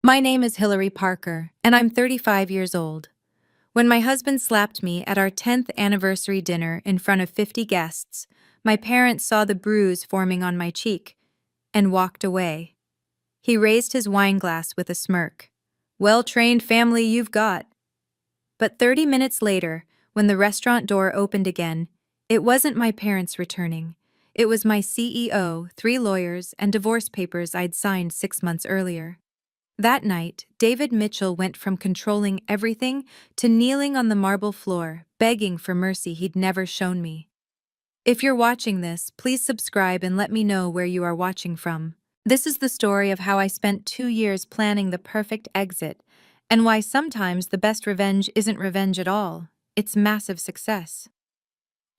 My name is Hillary Parker, and I'm 35 years old. When my husband slapped me at our 10th anniversary dinner in front of 50 guests, my parents saw the bruise forming on my cheek and walked away. He raised his wine glass with a smirk. Well-trained family you've got. But 30 minutes later, when the restaurant door opened again, it wasn't my parents returning. It was my CEO, 3 lawyers, and divorce papers I'd signed 6 months earlier. That night, David Mitchell went from controlling everything to kneeling on the marble floor, begging for mercy he'd never shown me. If you're watching this, please subscribe and let me know where you are watching from. This is the story of how I spent 2 years planning the perfect exit, and why sometimes the best revenge isn't revenge at all, it's massive success.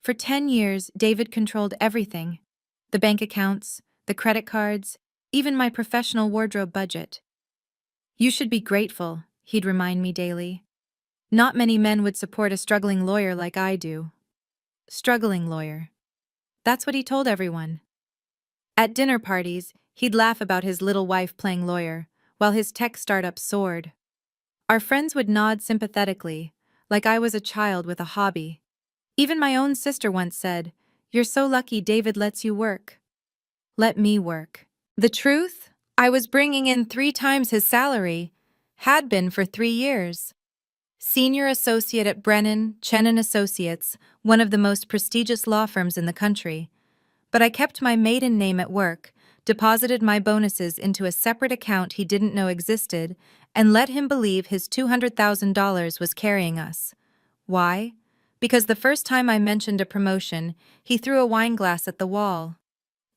For 10 years, David controlled everything: the bank accounts, the credit cards, even my professional wardrobe budget. You should be grateful, he'd remind me daily. Not many men would support a struggling lawyer like I do. Struggling lawyer. That's what he told everyone. At dinner parties, he'd laugh about his little wife playing lawyer, while his tech startup soared. Our friends would nod sympathetically, like I was a child with a hobby. Even my own sister once said, "You're so lucky David lets you work." Let me work. The truth? I was bringing in 3 times his salary, had been for 3 years. Senior associate at Brennan, Chen and Associates, one of the most prestigious law firms in the country. But I kept my maiden name at work, deposited my bonuses into a separate account he didn't know existed, and let him believe his $200,000 was carrying us. Why? Because the first time I mentioned a promotion, he threw a wine glass at the wall.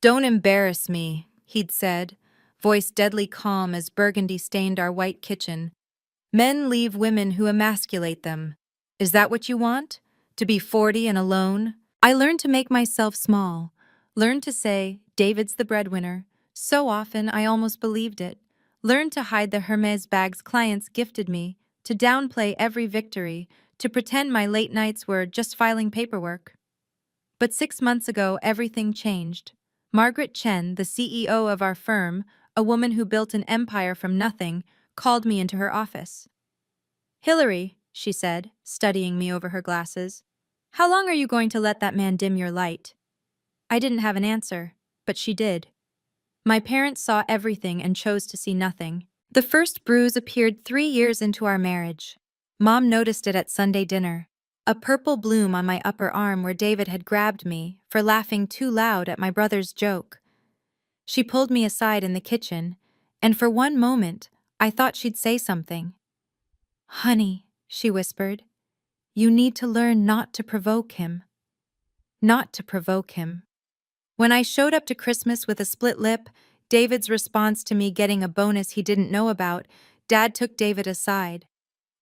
"Don't embarrass me," he'd said, voice deadly calm as burgundy stained our white kitchen. "Men leave women who emasculate them. Is that what you want? To be 40 and alone?" I learned to make myself small, learned to say, "David's the breadwinner." So often I almost believed it. Learned to hide the Hermes bags clients gifted me, to downplay every victory, to pretend my late nights were just filing paperwork. But 6 months ago, everything changed. Margaret Chen, the CEO of our firm, a woman who built an empire from nothing, called me into her office. "Hillary," she said, studying me over her glasses, "how long are you going to let that man dim your light?" I didn't have an answer, but she did. My parents saw everything and chose to see nothing. The first bruise appeared 3 years into our marriage. Mom noticed it at Sunday dinner. A purple bloom on my upper arm where David had grabbed me for laughing too loud at my brother's joke. She pulled me aside in the kitchen, and for one moment, I thought she'd say something. "Honey," she whispered, "you need to learn not to provoke him." Not to provoke him. When I showed up to Christmas with a split lip, David's response to me getting a bonus he didn't know about, Dad took David aside.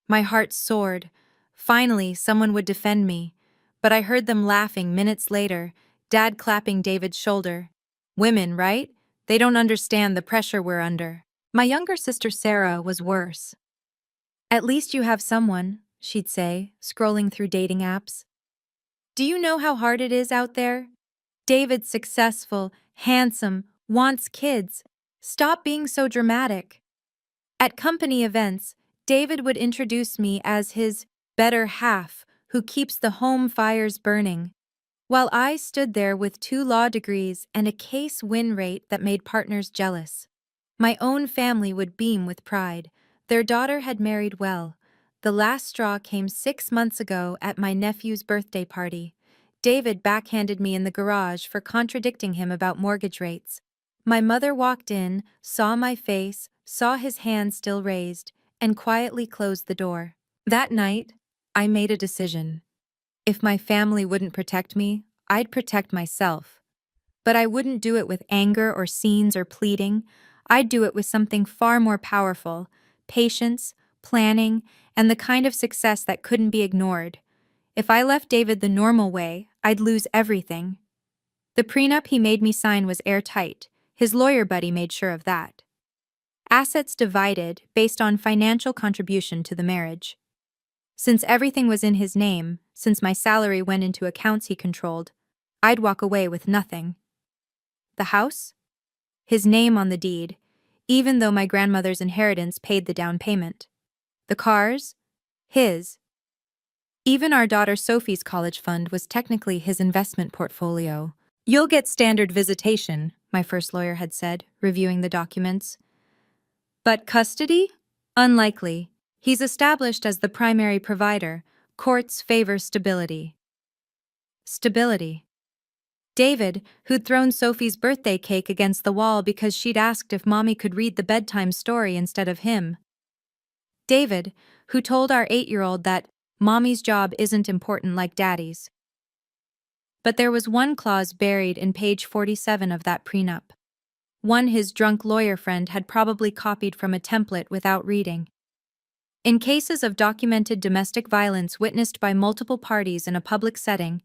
My heart soared. Finally, someone would defend me. But I heard them laughing minutes later, Dad clapping David's shoulder. "Women, right? They don't understand the pressure we're under." My younger sister Sarah was worse. "At least you have someone," she'd say, scrolling through dating apps. "Do you know how hard it is out there? David's successful, handsome, wants kids. Stop being so dramatic." At company events, David would introduce me as his better half who keeps the home fires burning, while I stood there with 2 law degrees and a case win rate that made partners jealous. My own family would beam with pride. Their daughter had married well. The last straw came 6 months ago at my nephew's birthday party. David backhanded me in the garage for contradicting him about mortgage rates. My mother walked in, saw my face, saw his hand still raised, and quietly closed the door. That night, I made a decision. If my family wouldn't protect me, I'd protect myself. But I wouldn't do it with anger or scenes or pleading. I'd do it with something far more powerful: patience, planning, and the kind of success that couldn't be ignored. If I left David the normal way, I'd lose everything. The prenup he made me sign was airtight. His lawyer buddy made sure of that. Assets divided based on financial contribution to the marriage. Since everything was in his name, since my salary went into accounts he controlled, I'd walk away with nothing. The house? His name on the deed. even though my grandmother's inheritance paid the down payment. The cars? His. Even our daughter Sophie's college fund was technically his investment portfolio. You'll get standard visitation, my first lawyer had said, reviewing the documents. But custody? Unlikely. He's established as the primary provider. Courts favor stability. Stability. David, who'd thrown Sophie's birthday cake against the wall because she'd asked if Mommy could read the bedtime story instead of him. David, who told our 8-year-old that Mommy's job isn't important like Daddy's. But there was one clause buried in page 47 of that prenup. One his drunk lawyer friend had probably copied from a template without reading. In cases of documented domestic violence witnessed by multiple parties in a public setting,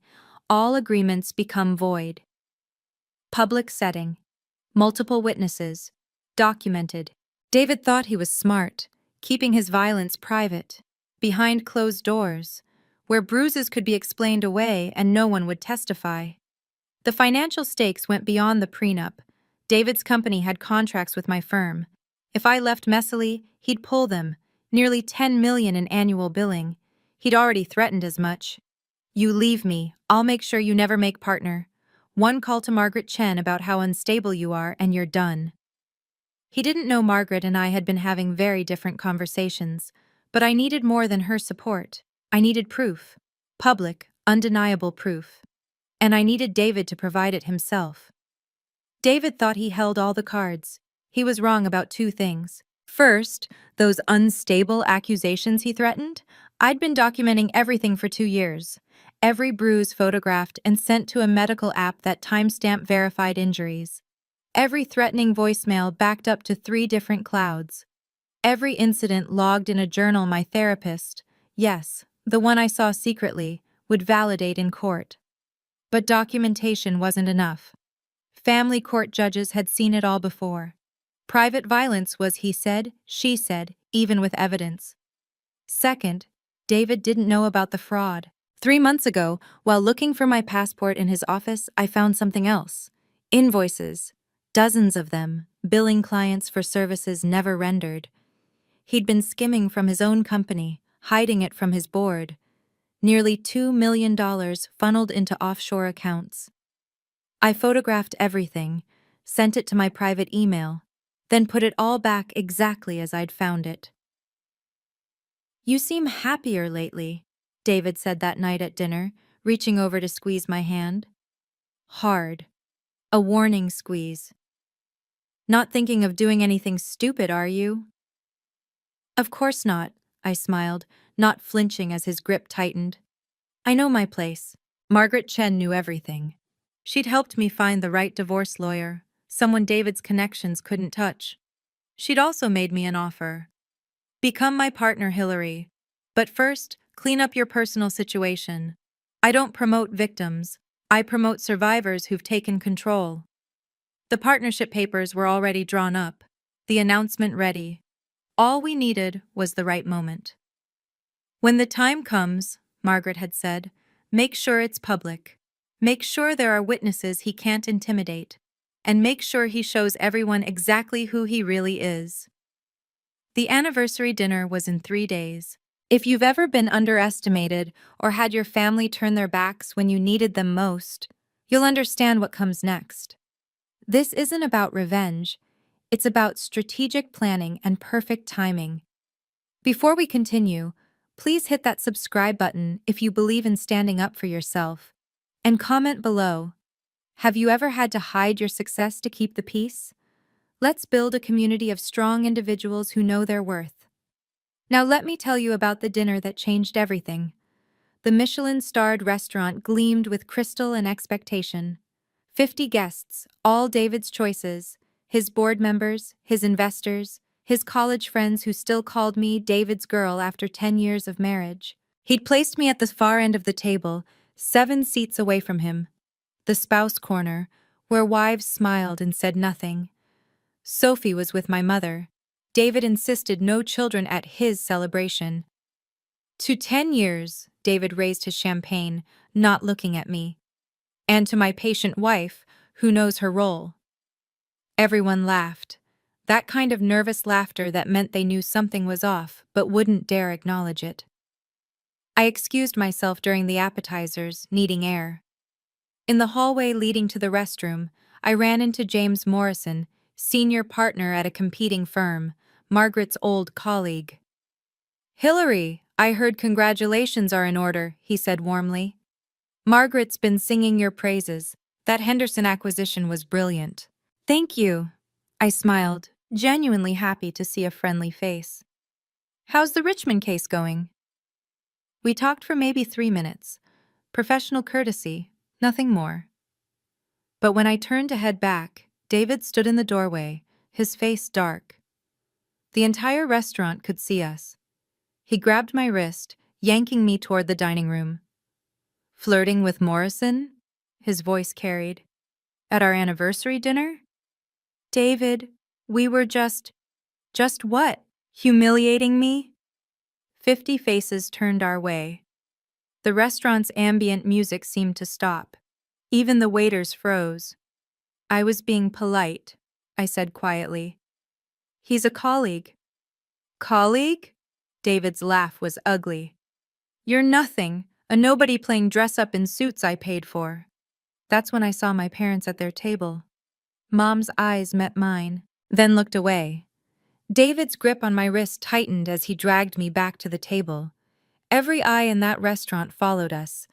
all agreements become void. Public setting. Multiple witnesses. Documented. David thought he was smart, keeping his violence private, behind closed doors, where bruises could be explained away and no one would testify. The financial stakes went beyond the prenup. David's company had contracts with my firm. If I left messily, he'd pull them, nearly $10 million in annual billing. He'd already threatened as much. You leave me, I'll make sure you never make partner. One call to Margaret Chen about how unstable you are and you're done. He didn't know Margaret and I had been having very different conversations, but I needed more than her support. I needed proof. Public, undeniable proof. And I needed David to provide it himself. David thought he held all the cards. He was wrong about two things. First, those unstable accusations he threatened. I'd been documenting everything for 2 years. Every bruise photographed and sent to a medical app that timestamp verified injuries. Every threatening voicemail backed up to 3 different clouds. Every incident logged in a journal my therapist, yes, the one I saw secretly, would validate in court. But documentation wasn't enough. Family court judges had seen it all before. Private violence was he said, she said, even with evidence. Second, David didn't know about the fraud. 3 months ago, while looking for my passport in his office, I found something else. Invoices. Dozens of them, billing clients for services never rendered. He'd been skimming from his own company, hiding it from his board. Nearly $2 million funneled into offshore accounts. I photographed everything, sent it to my private email, then put it all back exactly as I'd found it. You seem happier lately, David said that night at dinner, reaching over to squeeze my hand. Hard. A warning squeeze. Not thinking of doing anything stupid, are you? Of course not, I smiled, not flinching as his grip tightened. I know my place. Margaret Chen knew everything. She'd helped me find the right divorce lawyer, someone David's connections couldn't touch. She'd also made me an offer. Become my partner, Hillary. But first, clean up your personal situation. I don't promote victims. I promote survivors who've taken control. The partnership papers were already drawn up, the announcement ready. All we needed was the right moment. When the time comes, Margaret had said, make sure it's public. Make sure there are witnesses he can't intimidate. And make sure he shows everyone exactly who he really is. The anniversary dinner was in 3 days. If you've ever been underestimated or had your family turn their backs when you needed them most, you'll understand what comes next. This isn't about revenge. It's about strategic planning and perfect timing. Before we continue, please hit that subscribe button if you believe in standing up for yourself. And comment below. Have you ever had to hide your success to keep the peace? Let's build a community of strong individuals who know their worth. Now let me tell you about the dinner that changed everything. The Michelin-starred restaurant gleamed with crystal and expectation. 50 guests, all David's choices, his board members, his investors, his college friends who still called me David's girl after 10 years of marriage. He'd placed me at the far end of the table, 7 seats away from him, the spouse corner, where wives smiled and said nothing. Sophie was with my mother. David insisted no children at his celebration. To 10 years, David raised his champagne, not looking at me. And to my patient wife, who knows her role. Everyone laughed. That kind of nervous laughter that meant they knew something was off, but wouldn't dare acknowledge it. I excused myself during the appetizers, needing air. In the hallway leading to the restroom, I ran into James Morrison, senior partner at a competing firm, Margaret's old colleague. "Hillary, I heard congratulations are in order," he said warmly. "Margaret's been singing your praises. That Henderson acquisition was brilliant." "Thank you," I smiled, genuinely happy to see a friendly face. "How's the Richmond case going?" We talked for maybe 3 minutes. Professional courtesy, nothing more. But when I turned to head back, David stood in the doorway, his face dark. The entire restaurant could see us. He grabbed my wrist, yanking me toward the dining room. "Flirting with Morrison?" his voice carried. "At our anniversary dinner?" "David, we were just what? Humiliating me?" 50 faces turned our way. The restaurant's ambient music seemed to stop. Even the waiters froze. "I was being polite," I said quietly. "He's a colleague." "Colleague?" David's laugh was ugly. "You're nothing, a nobody playing dress-up in suits I paid for." That's when I saw my parents at their table. Mom's eyes met mine, then looked away. David's grip on my wrist tightened as he dragged me back to the table. Every eye in that restaurant followed us.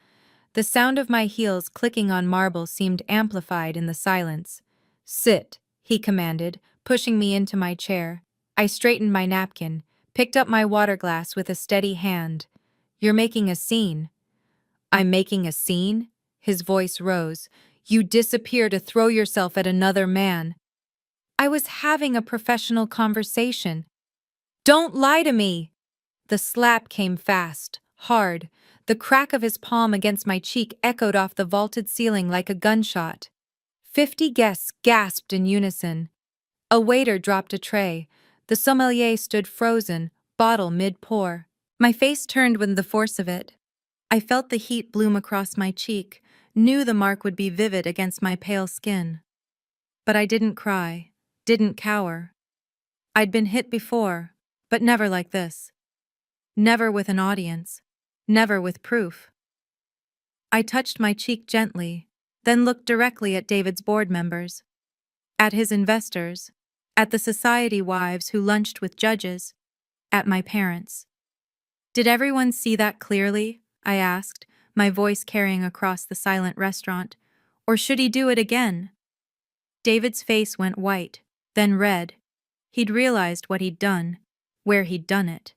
The sound of my heels clicking on marble seemed amplified in the silence. "Sit," he commanded, pushing me into my chair. I straightened my napkin, picked up my water glass with a steady hand. "You're making a scene." "I'm making a scene?" His voice rose. "You disappear to throw yourself at another man." "I was having a professional conversation." "Don't lie to me!" The slap came fast, hard. The crack of his palm against my cheek echoed off the vaulted ceiling like a gunshot. 50 guests gasped in unison. A waiter dropped a tray. The sommelier stood frozen, bottle mid-pour. My face turned with the force of it. I felt the heat bloom across my cheek, knew the mark would be vivid against my pale skin. But I didn't cry, didn't cower. I'd been hit before, but never like this. Never with an audience. Never with proof. I touched my cheek gently, then looked directly at David's board members, at his investors, at the society wives who lunched with judges, at my parents. "Did everyone see that clearly?" I asked, my voice carrying across the silent restaurant. "Or should he do it again?" David's face went white, then red. He'd realized what he'd done, where he'd done it.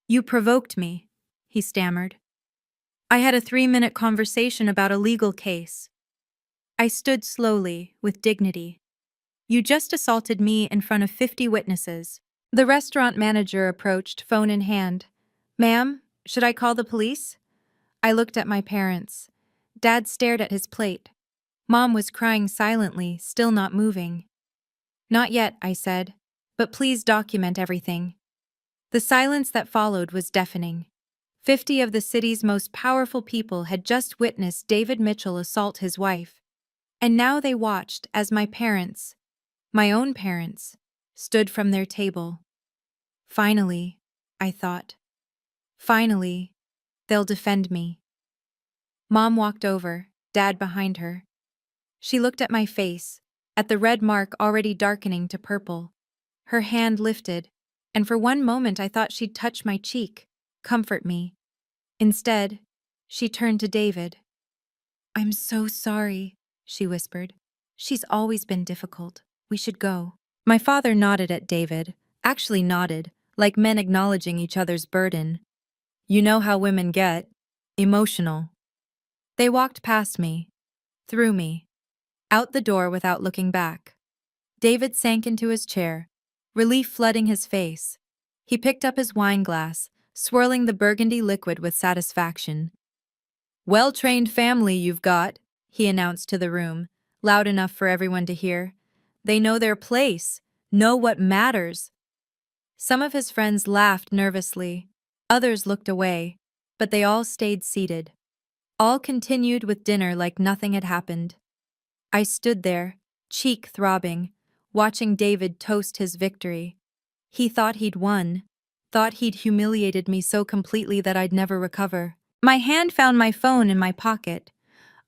You provoked me," he stammered. "I had a 3-minute conversation about a legal case." I stood slowly, with dignity. "You just assaulted me in front of 50 witnesses." The restaurant manager approached, phone in hand. "Ma'am, should I call the police?" I looked at my parents. Dad stared at his plate. Mom was crying silently, still not moving. "Not yet," I said, "but please document everything." The silence that followed was deafening. 50 of the city's most powerful people had just witnessed David Mitchell assault his wife. And now they watched as my parents, my own parents, stood from their table. Finally, I thought. Finally, they'll defend me. Mom walked over, Dad behind her. She looked at my face, at the red mark already darkening to purple. Her hand lifted, and for one moment I thought she'd touch my cheek, comfort me. Instead, she turned to David. "I'm so sorry," she whispered. "She's always been difficult. We should go." My father nodded at David, actually nodded, like men acknowledging each other's burden. "You know how women get. Emotional." They walked past me, through me, out the door without looking back. David sank into his chair, relief flooding his face. He picked up his wine glass, swirling the burgundy liquid with satisfaction. "Well-trained family you've got," he announced to the room, loud enough for everyone to hear. "They know their place, know what matters." Some of his friends laughed nervously, others looked away, but they all stayed seated. All continued with dinner like nothing had happened. I stood there, cheek throbbing, watching David toast his victory. He thought he'd won, thought he'd humiliated me so completely that I'd never recover. My hand found my phone in my pocket.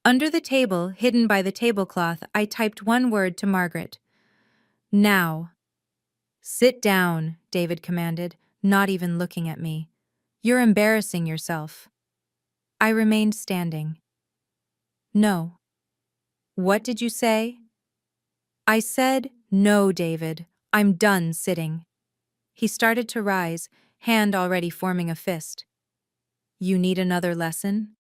Under the table, hidden by the tablecloth, I typed one word to Margaret. Now. Sit down, David commanded, not even looking at me. You're embarrassing yourself. I remained standing. No. What did you say? I said, no, David. I'm done sitting. He started to rise, hand already forming a fist. You need another lesson?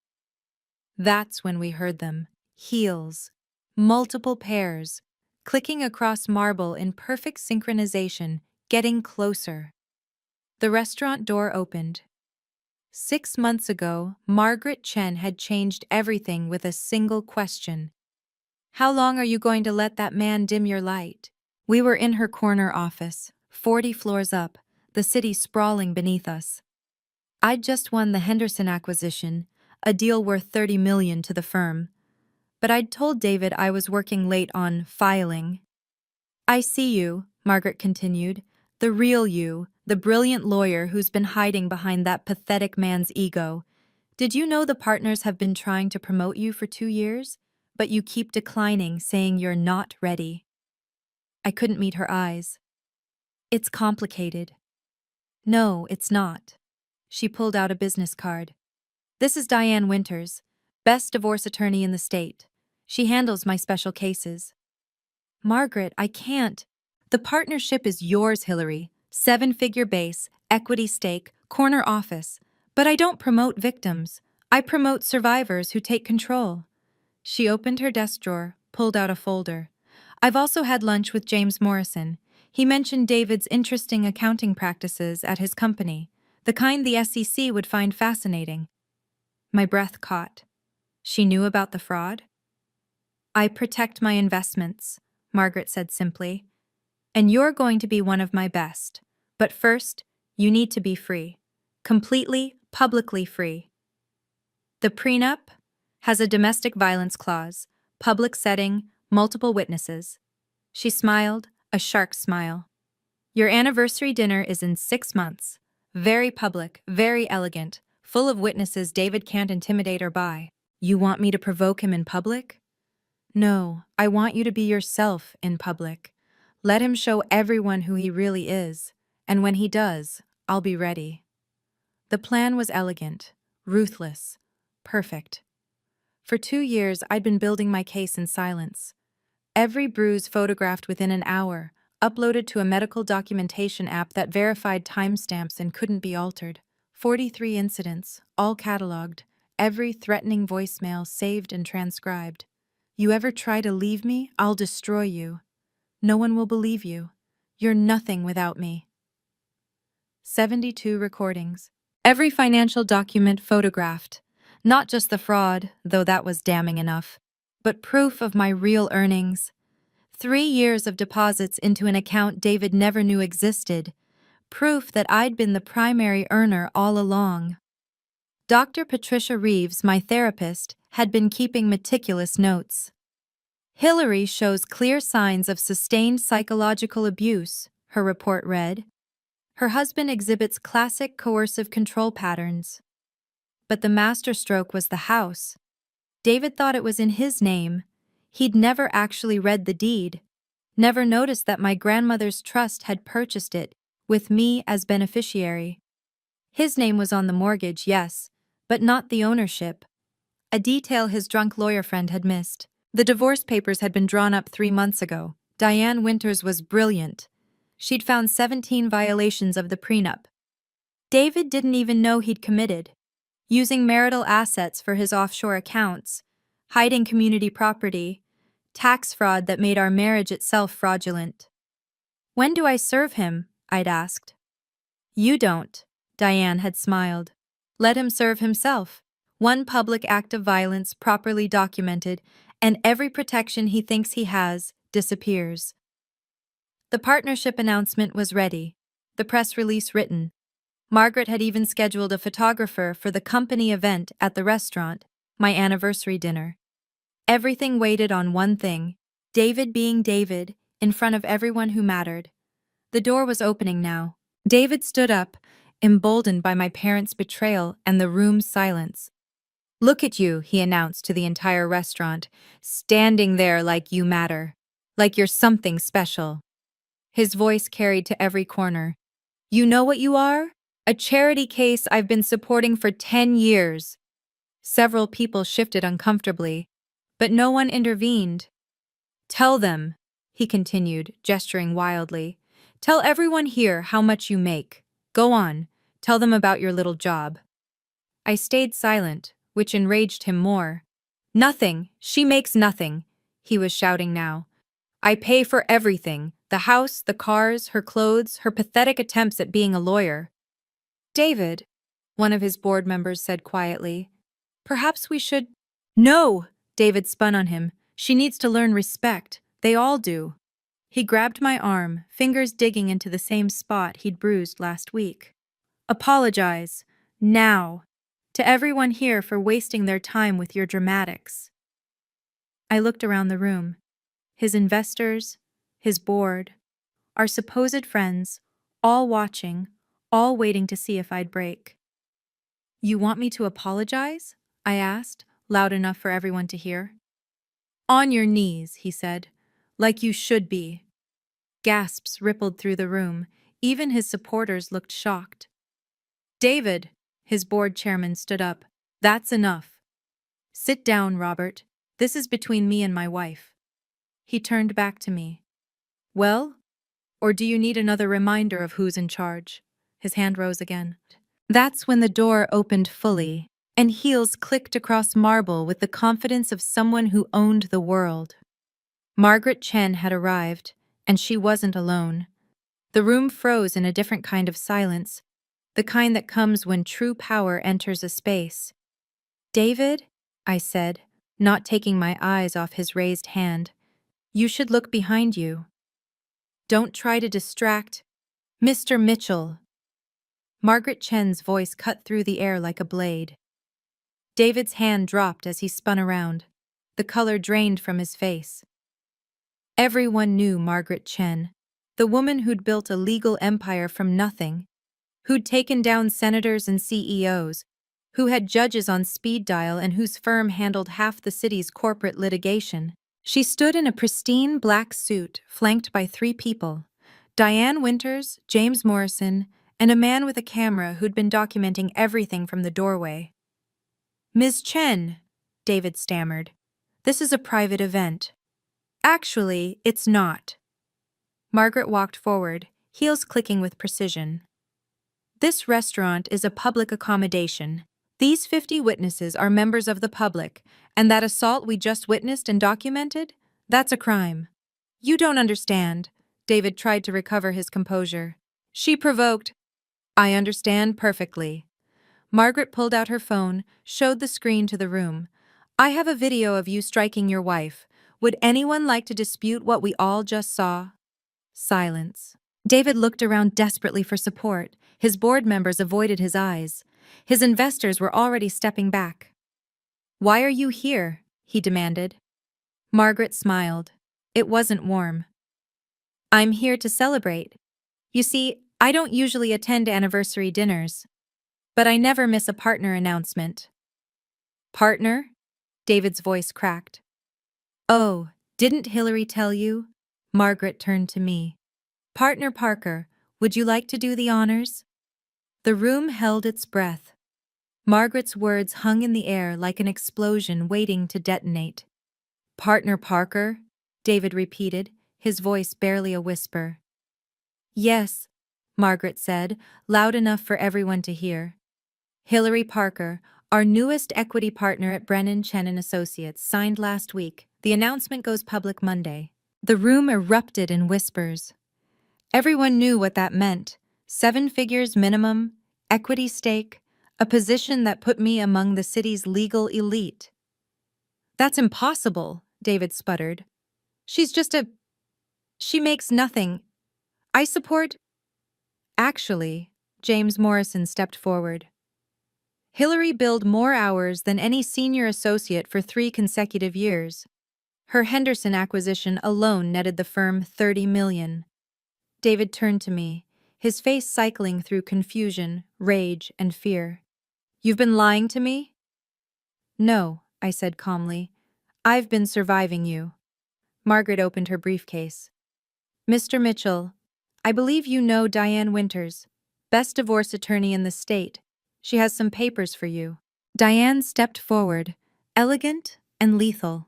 That's when we heard them. Heels. Multiple pairs. Clicking across marble in perfect synchronization, getting closer. The restaurant door opened. 6 months ago, Margaret Chen had changed everything with a single question. How long are you going to let that man dim your light? We were in her corner office, 40 floors up, the city sprawling beneath us. I'd just won the Henderson acquisition, a deal worth $30 million to the firm. But I'd told David I was working late on filing. I see you, Margaret continued, the real you, the brilliant lawyer who's been hiding behind that pathetic man's ego. Did you know the partners have been trying to promote you for 2 years? But you keep declining, saying you're not ready. I couldn't meet her eyes. It's complicated. No, it's not. She pulled out a business card. This is Diane Winters, best divorce attorney in the state. She handles my special cases. Margaret, I can't. The partnership is yours, Hillary. 7-figure base, equity stake, corner office. But I don't promote victims. I promote survivors who take control. She opened her desk drawer, pulled out a folder. I've also had lunch with James Morrison. He mentioned David's interesting accounting practices at his company, the kind the SEC would find fascinating. My breath caught. She knew about the fraud? I protect my investments, Margaret said simply. And you're going to be one of my best. But first, you need to be free. Completely, publicly free. The prenup has a domestic violence clause, public setting, multiple witnesses. She smiled, a shark smile. Your anniversary dinner is in 6 months. Very public, very elegant, full of witnesses David can't intimidate or buy. You want me to provoke him in public? No, I want you to be yourself in public. Let him show everyone who he really is, and when he does, I'll be ready. The plan was elegant, ruthless, perfect. For 2 years, I'd been building my case in silence. Every bruise photographed within an hour, uploaded to a medical documentation app that verified timestamps and couldn't be altered. 43 incidents, all cataloged, every threatening voicemail saved and transcribed. You ever try to leave me, I'll destroy you. No one will believe you. You're nothing without me. 72 recordings. Every financial document photographed. Not just the fraud, though that was damning enough, but proof of my real earnings. 3 years of deposits into an account David never knew existed. Proof that I'd been the primary earner all along. Dr. Patricia Reeves, my therapist, had been keeping meticulous notes. Hillary shows clear signs of sustained psychological abuse, her report read. Her husband exhibits classic coercive control patterns. But the masterstroke was the house. David thought it was in his name. He'd never actually read the deed, never noticed that my grandmother's trust had purchased it, with me as beneficiary. His name was on the mortgage, yes, but not the ownership. A detail his drunk lawyer friend had missed. The divorce papers had been drawn up 3 months ago. Diane Winters was brilliant. She'd found 17 violations of the prenup. David didn't even know he'd committed. Using marital assets for his offshore accounts, hiding community property, tax fraud that made our marriage itself fraudulent. When do I serve him? I'd asked. You don't, Diane had smiled. Let him serve himself. One public act of violence properly documented, and every protection he thinks he has disappears. The partnership announcement was ready, the press release written. Margaret had even scheduled a photographer for the company event at the restaurant, my anniversary dinner. Everything waited on one thing, David being David, in front of everyone who mattered. The door was opening now. David stood up, emboldened by my parents' betrayal and the room's silence. "Look at you," he announced to the entire restaurant, "standing there like you matter. Like you're something special." His voice carried to every corner. "You know what you are? A charity case I've been supporting for 10 years. Several people shifted uncomfortably, but no one intervened. "Tell them," he continued, gesturing wildly. "Tell everyone here how much you make. Go on, tell them about your little job." I stayed silent, which enraged him more. "Nothing, she makes nothing," he was shouting now. "I pay for everything, the house, the cars, her clothes, her pathetic attempts at being a lawyer." "David," one of his board members said quietly, "perhaps we should—" "No!" David spun on him. "She needs to learn respect. They all do." He grabbed my arm, fingers digging into the same spot he'd bruised last week. "Apologize. Now. To everyone here for wasting their time with your dramatics." I looked around the room. His investors, his board, our supposed friends, all watching, all waiting to see if I'd break. "You want me to apologize?" I asked, loud enough for everyone to hear. "On your knees," he said, "like you should be." Gasps rippled through the room. Even his supporters looked shocked. "David," his board chairman stood up, "that's enough. Sit down, Robert. This is between me and my wife." He turned back to me. "Well? Or do you need another reminder of who's in charge?" His hand rose again. That's when the door opened fully, and heels clicked across marble with the confidence of someone who owned the world. Margaret Chen had arrived, and she wasn't alone. The room froze in a different kind of silence, the kind that comes when true power enters a space. "David," I said, not taking my eyes off his raised hand, "you should look behind you. Don't try to distract Mr. Mitchell." Margaret Chen's voice cut through the air like a blade. David's hand dropped as he spun around. The color drained from his face. Everyone knew Margaret Chen, the woman who'd built a legal empire from nothing, who'd taken down senators and CEOs, who had judges on speed dial and whose firm handled half the city's corporate litigation. She stood in a pristine black suit, flanked by 3 people: Diane Winters, James Morrison, and a man with a camera who'd been documenting everything from the doorway. "Ms. Chen," David stammered, "this is a private event." "Actually, it's not." Margaret walked forward, heels clicking with precision. "This restaurant is a public accommodation. These 50 witnesses are members of the public, and that assault we just witnessed and documented, that's a crime." "You don't understand." David tried to recover his composure. "She provoked—" "I understand perfectly." Margaret pulled out her phone, showed the screen to the room. "I have a video of you striking your wife. Would anyone like to dispute what we all just saw?" Silence. David looked around desperately for support. His board members avoided his eyes. His investors were already stepping back. "Why are you here?" he demanded. Margaret smiled. It wasn't warm. "I'm here to celebrate. You see, I don't usually attend anniversary dinners, but I never miss a partner announcement." "Partner?" David's voice cracked. "Oh, didn't Hillary tell you?" Margaret turned to me. "Partner Parker, would you like to do the honors?" The room held its breath. Margaret's words hung in the air like an explosion waiting to detonate. "Partner Parker?" David repeated, his voice barely a whisper. "Yes," Margaret said, loud enough for everyone to hear. "Hillary Parker, our newest equity partner at Brennan Chen and Associates, signed last week. The announcement goes public Monday." The room erupted in whispers. Everyone knew what that meant. 7 figures minimum, equity stake, a position that put me among the city's legal elite. "That's impossible," David sputtered. She makes nothing. I support—" "Actually," James Morrison stepped forward, "Hillary billed more hours than any senior associate for 3 consecutive years. Her Henderson acquisition alone netted the firm $30 million. David turned to me, his face cycling through confusion, rage, and fear. You've been lying to me? No, I said calmly. I've been surviving you. Margaret opened her briefcase. Mr. Mitchell, I believe you know Diane Winters, best divorce attorney in the state. She has some papers for you. Diane stepped forward, elegant and lethal.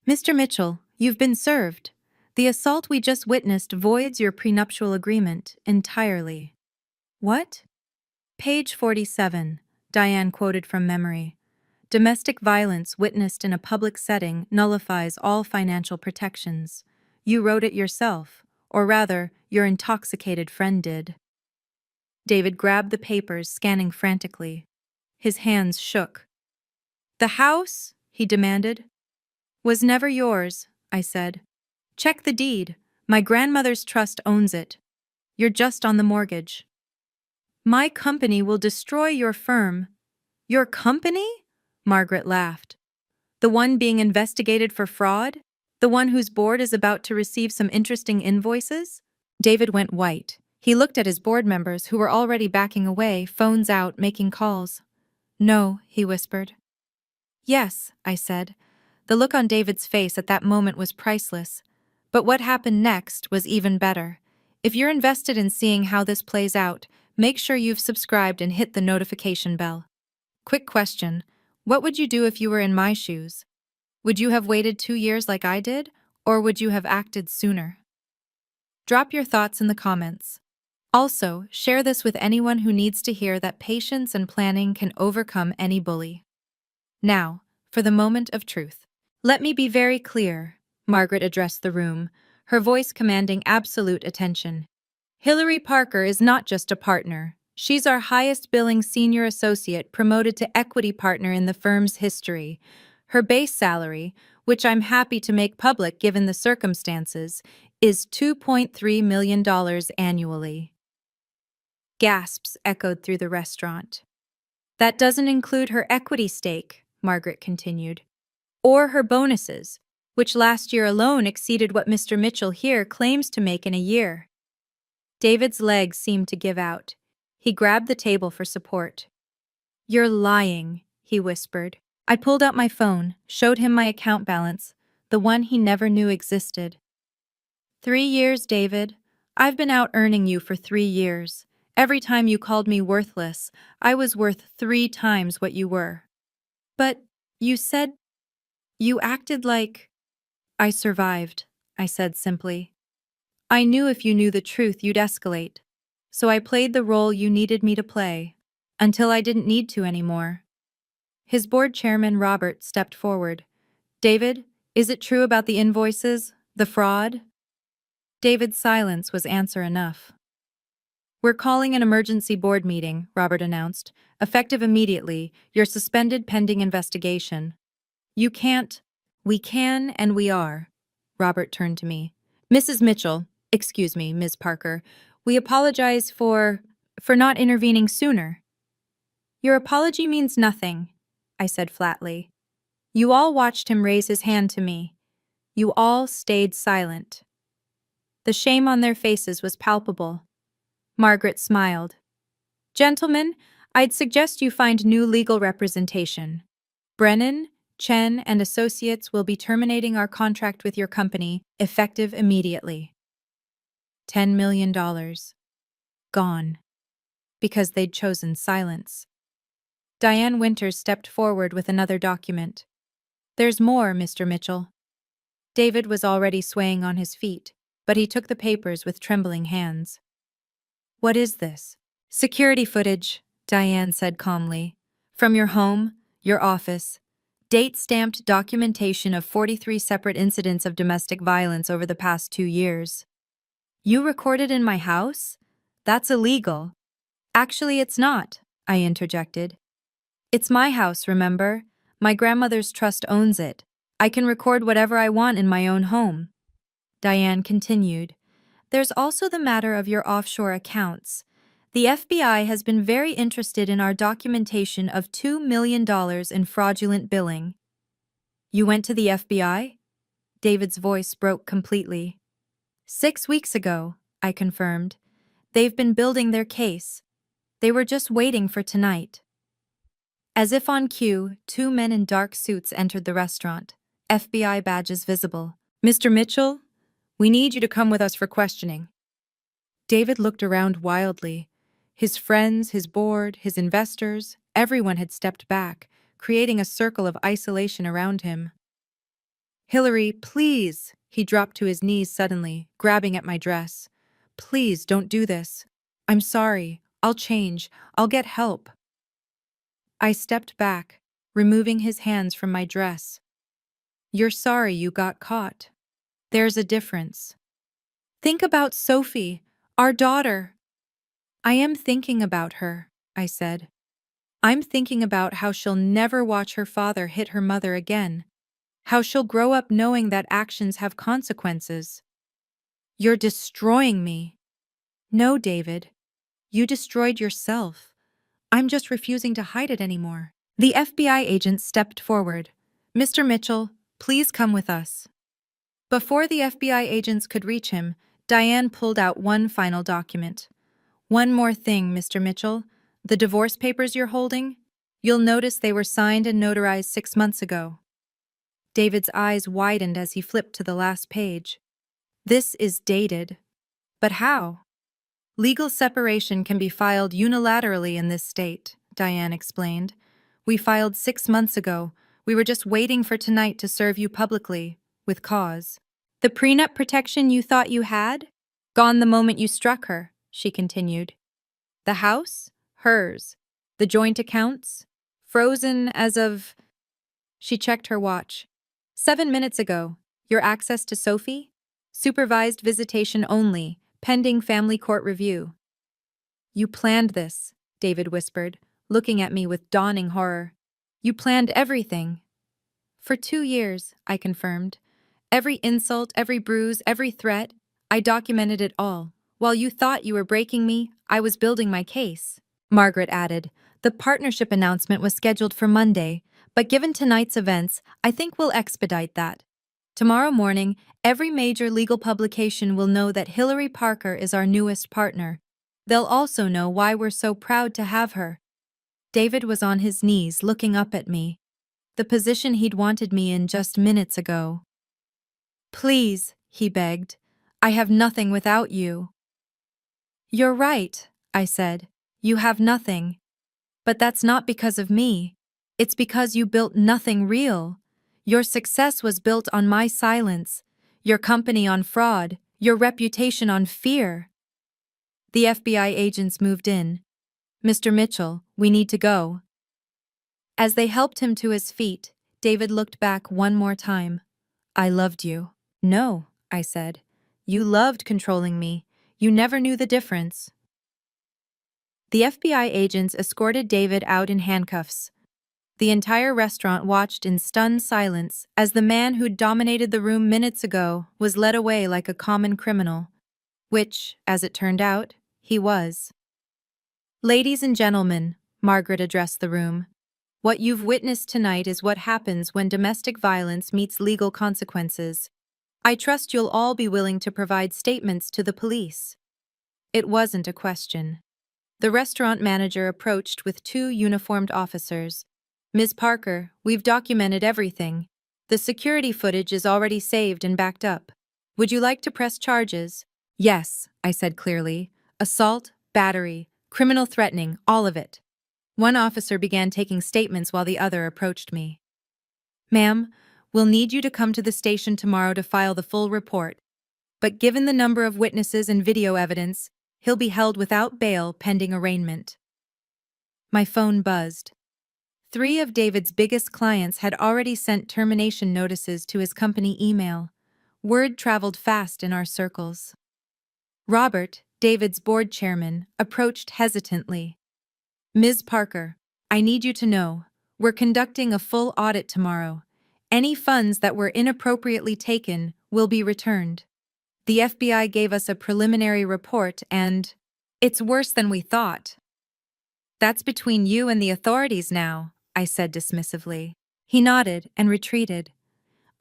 Mr. Mitchell, you've been served. The assault we just witnessed voids your prenuptial agreement entirely. What? Page 47, Diane quoted from memory. Domestic violence witnessed in a public setting nullifies all financial protections. You wrote it yourself, or rather, your intoxicated friend did. David grabbed the papers, scanning frantically. His hands shook. The house, he demanded. Was never yours, I said. Check the deed. My grandmother's trust owns it. You're just on the mortgage. My company will destroy your firm. Your company? Margaret laughed. The one being investigated for fraud? The one whose board is about to receive some interesting invoices? David went white. He looked at his board members who were already backing away, phones out, making calls. No, he whispered. Yes, I said. The look on David's face at that moment was priceless. But what happened next was even better. If you're invested in seeing how this plays out, make sure you've subscribed and hit the notification bell. Quick question. What would you do if you were in my shoes? Would you have waited 2 years like I did, or would you have acted sooner? Drop your thoughts in the comments. Also, share this with anyone who needs to hear that patience and planning can overcome any bully. Now, for the moment of truth. Let me be very clear, Margaret addressed the room, her voice commanding absolute attention. Hillary Parker is not just a partner. She's our highest billing senior associate promoted to equity partner in the firm's history. Her base salary, which I'm happy to make public given the circumstances, is $2.3 million annually. Gasps echoed through the restaurant. That doesn't include her equity stake, Margaret continued, or her bonuses, which last year alone exceeded what Mr. Mitchell here claims to make in a year. David's legs seemed to give out. He grabbed the table for support. You're lying, he whispered. I pulled out my phone, showed him my account balance, the one he never knew existed. 3 years, David. I've been out earning you for 3 years. Every time you called me worthless, I was worth 3 times what you were. But you said... You acted like... I survived, I said simply. I knew if you knew the truth, you'd escalate. So I played the role you needed me to play, until I didn't need to anymore. His board chairman, Robert, stepped forward. David, is it true about the invoices, the fraud? David's silence was answer enough. We're calling an emergency board meeting, Robert announced. Effective immediately, you're suspended pending investigation. You can't. We can and we are. Robert turned to me. Mrs. Mitchell, excuse me, Ms. Parker, we apologize for not intervening sooner. Your apology means nothing, I said flatly. You all watched him raise his hand to me. You all stayed silent. The shame on their faces was palpable. Margaret smiled. Gentlemen, I'd suggest you find new legal representation. Brennan, Chen, and Associates will be terminating our contract with your company, effective immediately. $10 million. Gone. Because they'd chosen silence. Diane Winters stepped forward with another document. There's more, Mr. Mitchell. David was already swaying on his feet, but he took the papers with trembling hands. What is this? Security footage, Diane said calmly. From your home, your office. Date-stamped documentation of 43 separate incidents of domestic violence over the past 2 years. You recorded in my house? That's illegal. Actually, it's not, I interjected. It's my house, remember? My grandmother's trust owns it. I can record whatever I want in my own home. Diane continued. There's also the matter of your offshore accounts. The FBI has been very interested in our documentation of $2 million in fraudulent billing. You went to the FBI? David's voice broke completely. 6 weeks ago, I confirmed. They've been building their case. They were just waiting for tonight. As if on cue, two men in dark suits entered the restaurant, FBI badges visible. Mr. Mitchell, we need you to come with us for questioning. David looked around wildly. His friends, his board, his investors, everyone had stepped back, creating a circle of isolation around him. Hillary, please! He dropped to his knees suddenly, grabbing at my dress. Please don't do this. I'm sorry. I'll change. I'll get help. I stepped back, removing his hands from my dress. You're sorry you got caught. There's a difference. Think about Sophie, our daughter. I am thinking about her, I said. I'm thinking about how she'll never watch her father hit her mother again. How she'll grow up knowing that actions have consequences. You're destroying me. No, David. You destroyed yourself. I'm just refusing to hide it anymore. The FBI agent stepped forward. Mr. Mitchell, please come with us. Before the FBI agents could reach him, Diane pulled out one final document. One more thing, Mr. Mitchell. The divorce papers you're holding? You'll notice they were signed and notarized 6 months ago. David's eyes widened as he flipped to the last page. This is dated. But how? Legal separation can be filed unilaterally in this state, Diane explained. We filed 6 months ago. We were just waiting for tonight to serve you publicly, with cause. The prenup protection you thought you had? Gone the moment you struck her, she continued. The house? Hers. The joint accounts? Frozen as of… She checked her watch. 7 minutes ago. Your access to Sophie? Supervised visitation only, pending family court review. You planned this, David whispered, looking at me with dawning horror. You planned everything. For 2 years, I confirmed. Every insult, every bruise, every threat, I documented it all. While you thought you were breaking me, I was building my case. Margaret added, the partnership announcement was scheduled for Monday, but given tonight's events, I think we'll expedite that. Tomorrow morning, every major legal publication will know that Hillary Parker is our newest partner. They'll also know why we're so proud to have her. David was on his knees looking up at me, the position he'd wanted me in just minutes ago. Please, he begged. I have nothing without you. You're right, I said. You have nothing. But that's not because of me. It's because you built nothing real. Your success was built on my silence, your company on fraud, your reputation on fear. The FBI agents moved in. Mr. Mitchell, we need to go. As they helped him to his feet, David looked back one more time. I loved you. No, I said. You loved controlling me. You never knew the difference. The FBI agents escorted David out in handcuffs. The entire restaurant watched in stunned silence as the man who'd dominated the room minutes ago was led away like a common criminal, which, as it turned out, he was. Ladies and gentlemen, Margaret addressed the room. What you've witnessed tonight is what happens when domestic violence meets legal consequences. I trust you'll all be willing to provide statements to the police. It wasn't a question. The restaurant manager approached with 2 uniformed officers. Ms. Parker, we've documented everything. The security footage is already saved and backed up. Would you like to press charges? Yes, I said clearly. Assault, battery, criminal threatening, all of it. One officer began taking statements while the other approached me. Ma'am, we'll need you to come to the station tomorrow to file the full report. But given the number of witnesses and video evidence, he'll be held without bail pending arraignment. My phone buzzed. 3 of David's biggest clients had already sent termination notices to his company email. Word traveled fast in our circles. Robert, David's board chairman, approached hesitantly. Ms. Parker, I need you to know, we're conducting a full audit tomorrow. Any funds that were inappropriately taken will be returned. The FBI gave us a preliminary report and it's worse than we thought. That's between you and the authorities now, I said dismissively. He nodded and retreated.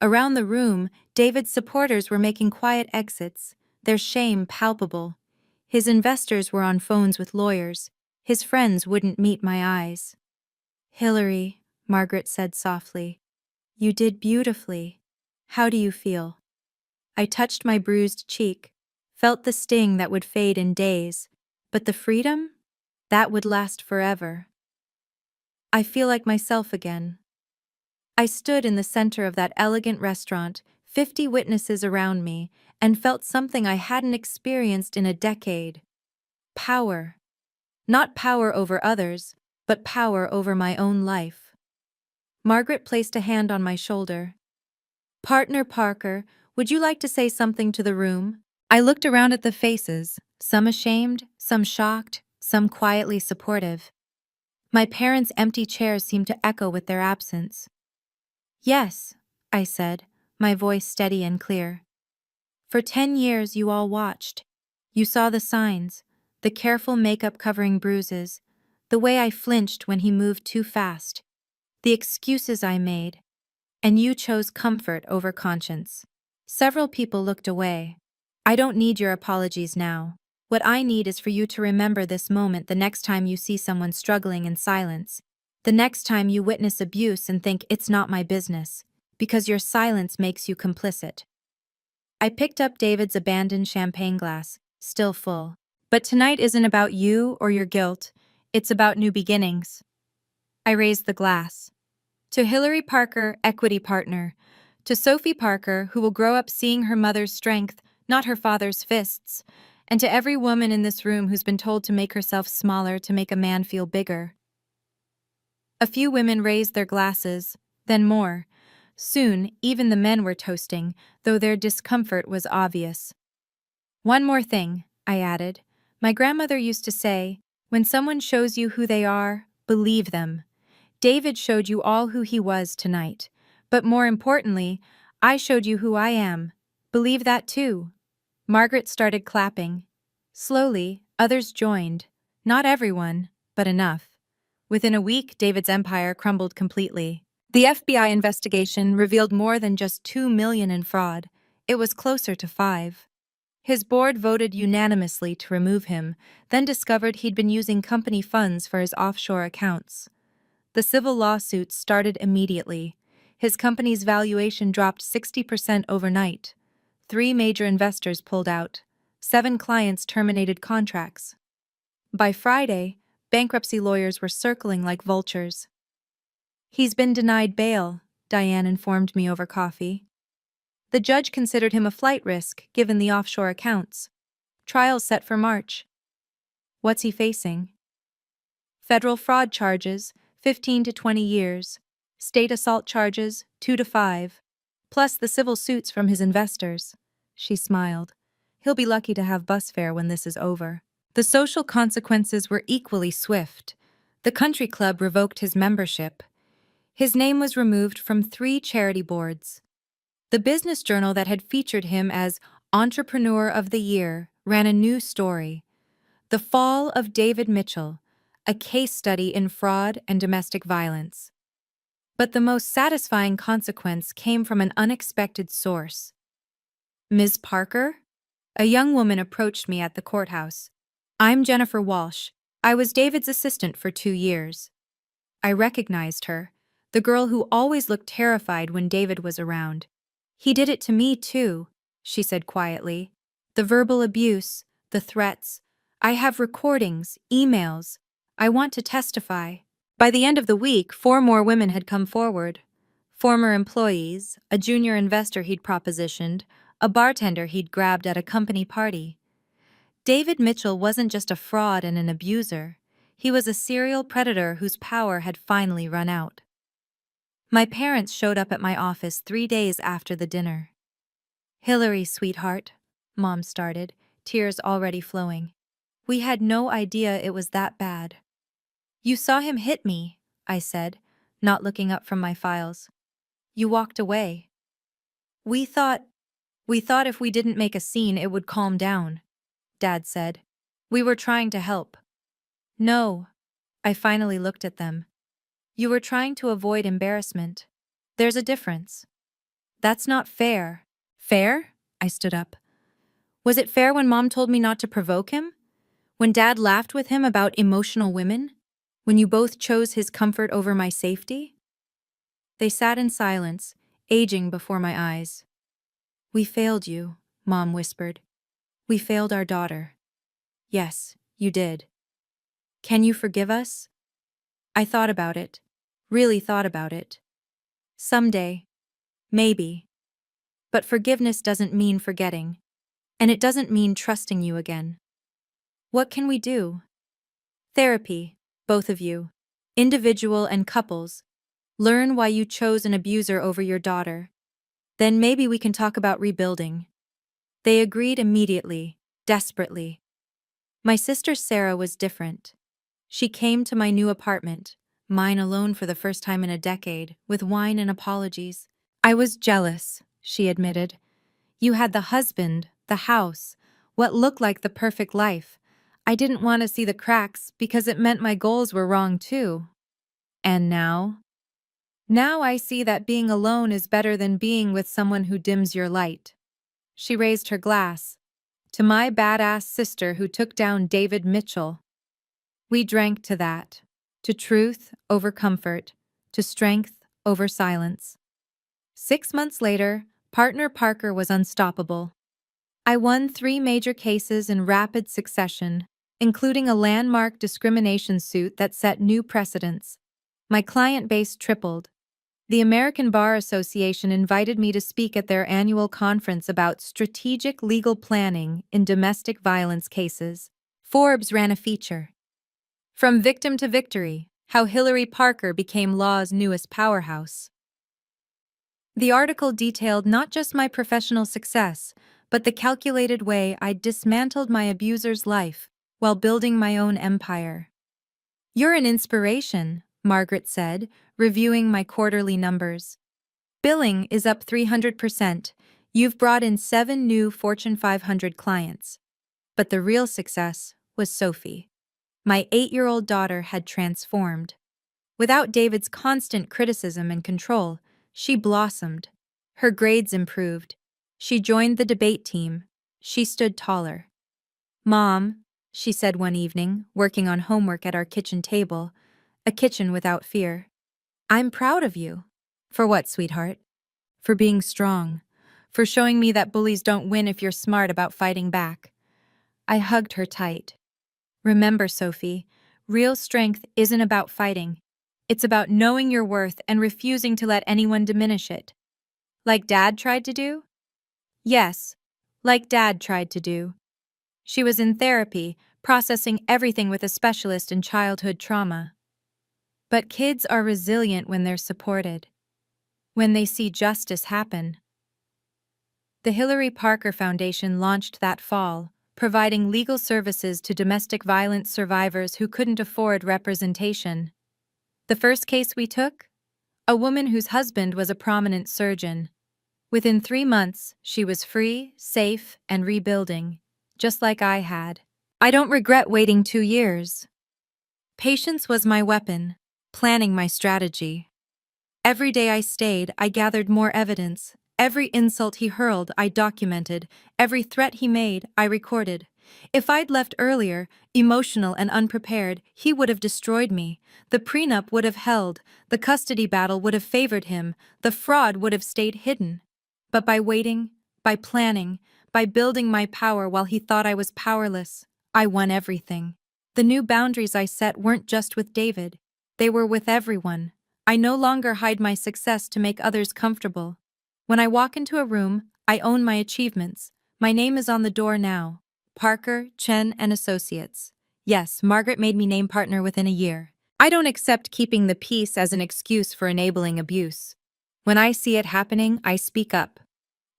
Around the room, David's supporters were making quiet exits, their shame palpable. His investors were on phones with lawyers. His friends wouldn't meet my eyes. "Hillary," Margaret said softly, "you did beautifully. How do you feel?" I touched my bruised cheek, felt the sting that would fade in days, but the freedom? That would last forever. "I feel like myself again." I stood in the center of that elegant restaurant, 50 witnesses around me, and felt something I hadn't experienced in a decade. Power. Not power over others, but power over my own life. Margaret placed a hand on my shoulder. "Partner Parker, would you like to say something to the room?" I looked around at the faces, some ashamed, some shocked, some quietly supportive. My parents' empty chairs seemed to echo with their absence. "Yes," I said, my voice steady and clear. "For 10 years you all watched. You saw the signs, the careful makeup covering bruises, the way I flinched when he moved too fast, the excuses I made, and you chose comfort over conscience." Several people looked away. "I don't need your apologies now. What I need is for you to remember this moment the next time you see someone struggling in silence, the next time you witness abuse and think it's not my business, because your silence makes you complicit." I picked up David's abandoned champagne glass, still full. "But tonight isn't about you or your guilt. It's about new beginnings." I raised the glass. "To Hillary Parker, equity partner. To Sophie Parker, who will grow up seeing her mother's strength, not her father's fists. And to every woman in this room who's been told to make herself smaller to make a man feel bigger." A few women raised their glasses, then more. Soon, even the men were toasting, though their discomfort was obvious. "One more thing," I added. "My grandmother used to say, when someone shows you who they are, believe them. David showed you all who he was tonight. But more importantly, I showed you who I am. Believe that too." Margaret started clapping. Slowly, others joined. Not everyone, but enough. Within a week, David's empire crumbled completely. The FBI investigation revealed more than just $2 million in fraud. It was closer to 5. His board voted unanimously to remove him, then discovered he'd been using company funds for his offshore accounts. The civil lawsuits started immediately. His company's valuation dropped 60% overnight. 3 major investors pulled out. 7 clients terminated contracts. By Friday, bankruptcy lawyers were circling like vultures. "He's been denied bail," Diane informed me over coffee. "The judge considered him a flight risk, given the offshore accounts. Trial's set for March." "What's he facing?" "Federal fraud charges, 15 to 20 years. State assault charges, 2 to 5. Plus the civil suits from his investors." She smiled. "He'll be lucky to have bus fare when this is over." The social consequences were equally swift. The country club revoked his membership. His name was removed from 3 charity boards. The business journal that had featured him as Entrepreneur of the Year ran a new story. "The Fall of David Mitchell, a case study in fraud and domestic violence." But the most satisfying consequence came from an unexpected source. "Ms. Parker?" A young woman approached me at the courthouse. "I'm Jennifer Walsh. I was David's assistant for 2 years." I recognized her, the girl who always looked terrified when David was around. "He did it to me, too," she said quietly. "The verbal abuse, the threats. I have recordings, emails. I want to testify." By the end of the week, 4 more women had come forward. Former employees, a junior investor he'd propositioned, a bartender he'd grabbed at a company party. David Mitchell wasn't just a fraud and an abuser. He was a serial predator whose power had finally run out. My parents showed up at my office 3 days after the dinner. "Hillary, sweetheart," Mom started, tears already flowing. "We had no idea it was that bad." "You saw him hit me," I said, not looking up from my files. "You walked away." We thought if we didn't make a scene it would calm down," Dad said. "We were trying to help." "No." I finally looked at them. "You were trying to avoid embarrassment. There's a difference." That's not fair. Fair? I stood up. Was it fair when Mom told me not to provoke him? When Dad laughed with him about emotional women? When you both chose his comfort over my safety? They sat in silence, aging before my eyes. We failed you, Mom whispered. We failed our daughter. Yes, you did. Can you forgive us? I thought about it. Really thought about it. Someday. Maybe. But forgiveness doesn't mean forgetting. And it doesn't mean trusting you again. What can we do? Therapy, both of you. Individual and couples. Learn why you chose an abuser over your daughter. Then maybe we can talk about rebuilding. They agreed immediately, desperately. My sister Sarah was different. She came to my new apartment, mine alone for the first time in a decade, with wine and apologies. I was jealous, she admitted. You had the husband, the house, what looked like the perfect life. I didn't want to see the cracks because it meant my goals were wrong too. And now? Now I see that being alone is better than being with someone who dims your light. She raised her glass. To my badass sister who took down David Mitchell. We drank to that. To truth over comfort. To strength over silence. 6 months later, partner Parker was unstoppable. I won 3 major cases in rapid succession, including a landmark discrimination suit that set new precedents. My client base tripled. The American Bar Association invited me to speak at their annual conference about strategic legal planning in domestic violence cases. Forbes ran a feature. From Victim to Victory: How Hillary Parker Became Law's Newest Powerhouse. The article detailed not just my professional success, but the calculated way I dismantled my abuser's life while building my own empire. You're an inspiration, Margaret said, reviewing my quarterly numbers. Billing is up 300%. You've brought in 7 new Fortune 500 clients. But the real success was Sophie. My 8-year-old daughter had transformed. Without David's constant criticism and control, she blossomed. Her grades improved. She joined the debate team. She stood taller. Mom, she said one evening, working on homework at our kitchen table, a kitchen without fear. I'm proud of you. For what, sweetheart? For being strong. For showing me that bullies don't win if you're smart about fighting back. I hugged her tight. Remember, Sophie, real strength isn't about fighting. It's about knowing your worth and refusing to let anyone diminish it. Like Dad tried to do? Yes, like Dad tried to do. She was in therapy, processing everything with a specialist in childhood trauma. But kids are resilient when they're supported. When they see justice happen. The Hillary Parker Foundation launched that fall, providing legal services to domestic violence survivors who couldn't afford representation. The first case we took? A woman whose husband was a prominent surgeon. Within 3 months, she was free, safe, and rebuilding, just like I had. I don't regret waiting 2 years. Patience was my weapon, planning my strategy. Every day I stayed, I gathered more evidence. Every insult he hurled, I documented. Every threat he made, I recorded. If I'd left earlier, emotional and unprepared, he would have destroyed me. The prenup would have held. The custody battle would have favored him. The fraud would have stayed hidden. But by waiting, by planning, by building my power while he thought I was powerless, I won everything. The new boundaries I set weren't just with David. They were with everyone. I no longer hide my success to make others comfortable. When I walk into a room, I own my achievements. My name is on the door now. Parker, Chen, and Associates. Yes, Margaret made me name partner within a year. I don't accept keeping the peace as an excuse for enabling abuse. When I see it happening, I speak up.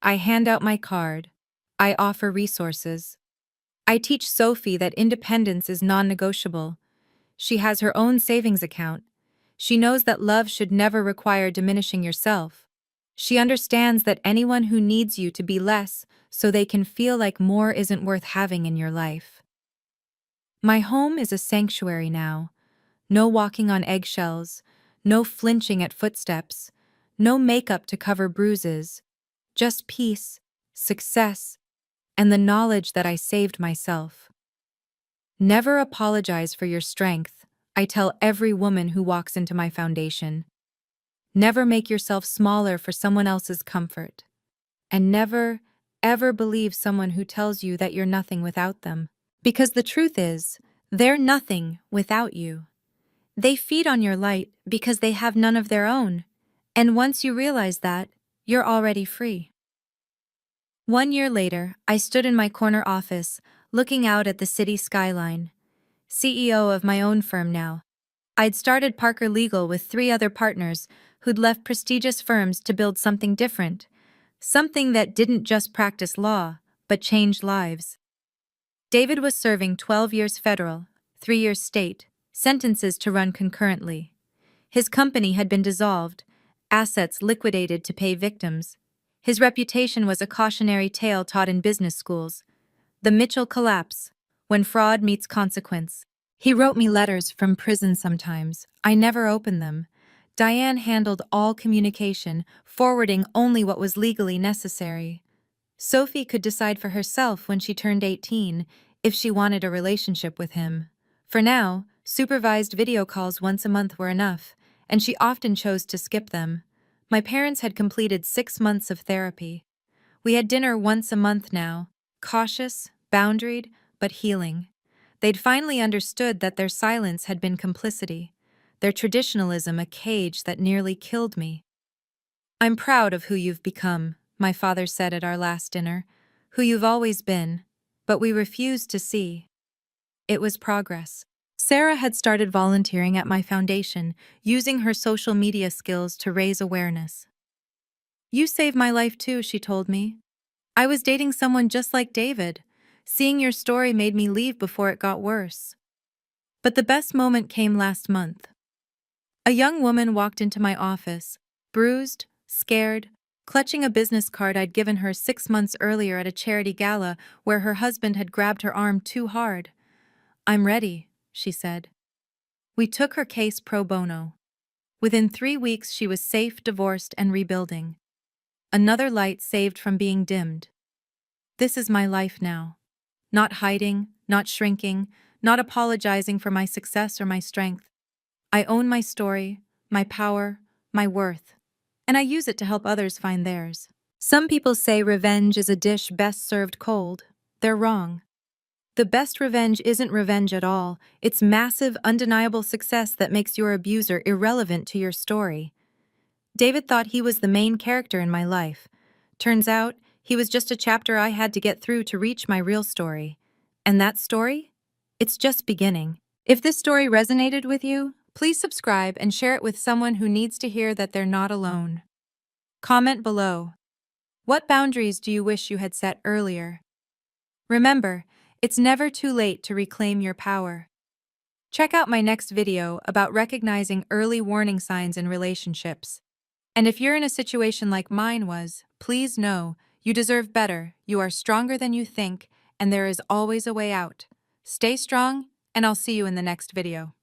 I hand out my card. I offer resources. I teach Sophie that independence is non-negotiable. She has her own savings account. She knows that love should never require diminishing yourself. She understands that anyone who needs you to be less so they can feel like more isn't worth having in your life. My home is a sanctuary now. No walking on eggshells, no flinching at footsteps, no makeup to cover bruises, just peace, success, and the knowledge that I saved myself. Never apologize for your strength, I tell every woman who walks into my foundation. Never make yourself smaller for someone else's comfort. And never, ever believe someone who tells you that you're nothing without them. Because the truth is, they're nothing without you. They feed on your light because they have none of their own. And once you realize that, you're already free. 1 year later, I stood in my corner office, looking out at the city skyline. CEO of my own firm now. I'd started Parker Legal with 3 other partners who'd left prestigious firms to build something different. Something that didn't just practice law, but changed lives. David was serving 12 years federal, 3 years state, sentences to run concurrently. His company had been dissolved, assets liquidated to pay victims. His reputation was a cautionary tale taught in business schools. The Mitchell collapse, when fraud meets consequence. He wrote me letters from prison sometimes. I never opened them. Diane handled all communication, forwarding only what was legally necessary. Sophie could decide for herself when she turned 18 if she wanted a relationship with him. For now, supervised video calls once a month were enough, and she often chose to skip them. My parents had completed 6 months of therapy. We had dinner once a month now, cautious, boundaried, but healing. They'd finally understood that their silence had been complicity, their traditionalism a cage that nearly killed me. "I'm proud of who you've become," my father said at our last dinner, "who you've always been, but we refused to see." It was progress. Sarah had started volunteering at my foundation, using her social media skills to raise awareness. "You saved my life too," she told me. "I was dating someone just like David. Seeing your story made me leave before it got worse." But the best moment came last month. A young woman walked into my office, bruised, scared, clutching a business card I'd given her 6 months earlier at a charity gala where her husband had grabbed her arm too hard. "I'm ready," she said. We took her case pro bono. Within 3 weeks, she was safe, divorced, and rebuilding. Another light saved from being dimmed. This is my life now. Not hiding, not shrinking, not apologizing for my success or my strength. I own my story, my power, my worth, and I use it to help others find theirs. Some people say revenge is a dish best served cold. They're wrong. The best revenge isn't revenge at all. It's massive, undeniable success that makes your abuser irrelevant to your story. David thought he was the main character in my life. Turns out, he was just a chapter I had to get through to reach my real story. And that story? It's just beginning. If this story resonated with you, please subscribe and share it with someone who needs to hear that they're not alone. Comment below. What boundaries do you wish you had set earlier? Remember, it's never too late to reclaim your power. Check out my next video about recognizing early warning signs in relationships. And if you're in a situation like mine was, please know you deserve better, you are stronger than you think, and there is always a way out. Stay strong, and I'll see you in the next video.